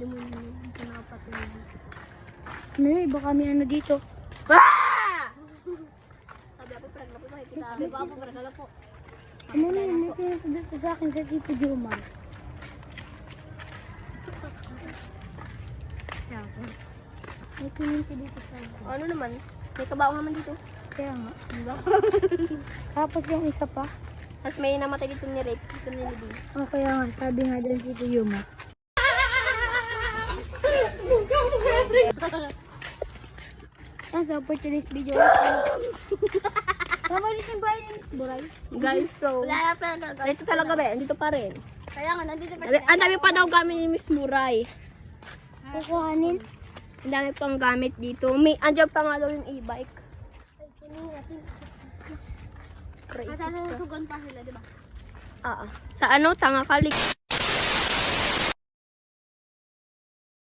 Pwede mo yun. Pinapatin. May iba kami ano dito. Sabi ako, pregla po makikita. Sabi pa ako, pregla po. Ano na yun? May pinasabi ko sa akin sa Tito Jomar. May pinito dito sa akin. Ano naman? May kabaong naman dito. Kaya nga. Diba? Tapos yung isa pa. Tapos may namatay dito ni Rick. Dito ni Libby. Oh, kaya nga. Sabi nga dyan Tito Jomar. So for today's video, tama rin yung bahay ni Miss Buray. Guys, so, Wala pa na. dito talaga ba? Dito pa rin. Kaya nga, nandito pa Ang dami pa daw gamit ni Miss Muray. kukuhanin. Ang dami pang gamit dito. May, andyan pa nga daw yung e-bike. Kasi nasusugan pa sila, di ba? Sa ano? Tanga Kalik.